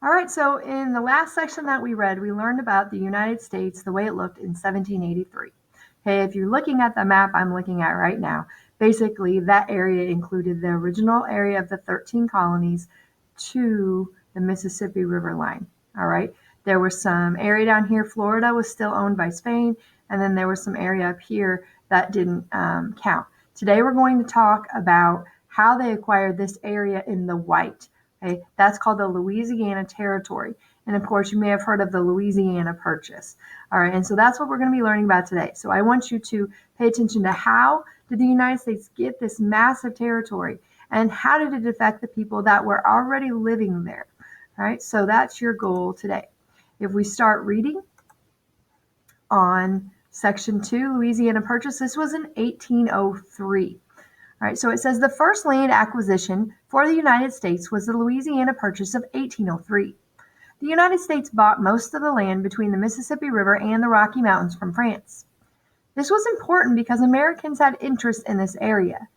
All right, so in the last section that we read, we learned about the United States, the way it looked in 1783. Okay, if you're looking at the map I'm looking at right now, basically that area included the original area of the 13 colonies to the Mississippi River line. All right, there was some area down here, Florida was still owned by Spain, and then there was some area up here that didn't count. Today we're going to talk about how they acquired this area in the white. Okay, that's called the Louisiana Territory. And of course, you may have heard of the Louisiana Purchase. All right, and so that's what we're going to be learning about today. So I want you to pay attention to how did the United States get this massive territory and how did it affect the people that were already living there? All right, so that's your goal today. If we start reading on Section 2, Louisiana Purchase, this was in 1803. All right, so it says the first land acquisition for the United States was the Louisiana Purchase of 1803. The United States bought most of the land between the Mississippi River and the Rocky Mountains from France. This was important because Americans had interest in this area.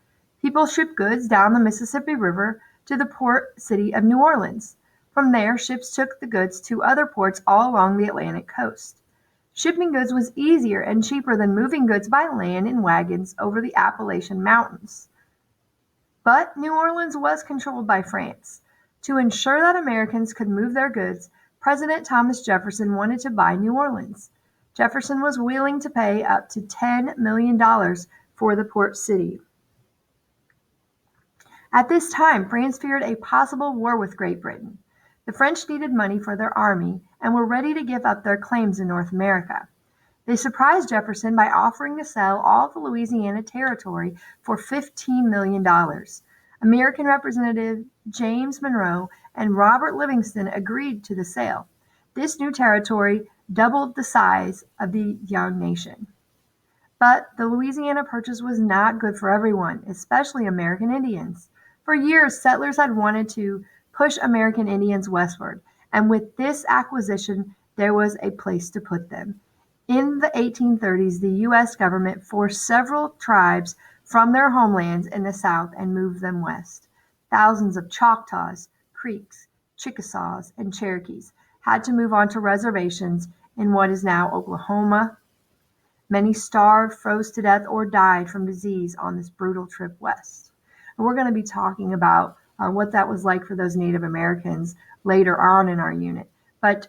People shipped goods down the Mississippi River to the port city of New Orleans. From there, ships took the goods to other ports all along the Atlantic coast. Shipping goods was easier and cheaper than moving goods by land in wagons over the Appalachian Mountains. But New Orleans was controlled by France. To ensure that Americans could move their goods, President Thomas Jefferson wanted to buy New Orleans. Jefferson was willing to pay up to $10 million for the port city. At this time, France feared a possible war with Great Britain. The French needed money for their army and were ready to give up their claims in North America. They surprised Jefferson by offering to sell all the Louisiana Territory for $15 million. American Representative James Monroe and Robert Livingston agreed to the sale. This new territory doubled the size of the young nation. But the Louisiana Purchase was not good for everyone, especially American Indians. For years, settlers had wanted to push American Indians westward, and with this acquisition, there was a place to put them. In the 1830s, the U.S. government forced several tribes from their homelands in the South and moved them west. Thousands of Choctaws, Creeks, Chickasaws, and Cherokees had to move on to reservations in what is now Oklahoma. Many starved, froze to death, or died from disease on this brutal trip west. And we're going to be talking about what that was like for those Native Americans later on in our unit. But,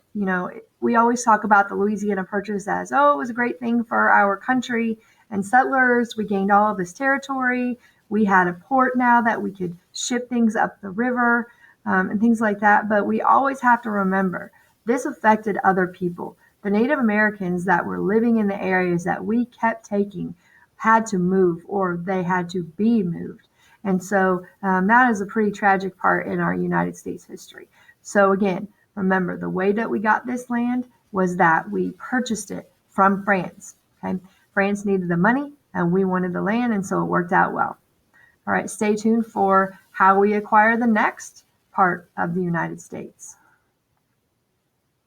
we always talk about the Louisiana Purchase as, it was a great thing for our country and settlers. We gained all of this territory. We had a port now that we could ship things up the river and things like that. But we always have to remember this affected other people. The Native Americans that were living in the areas that we kept taking had to move or they had to be moved. And so that is a pretty tragic part in our United States history. So again, remember, the way that we got this land was that we purchased it from France. Okay? France needed the money and we wanted the land, and so it worked out well. All right, stay tuned for how we acquire the next part of the United States.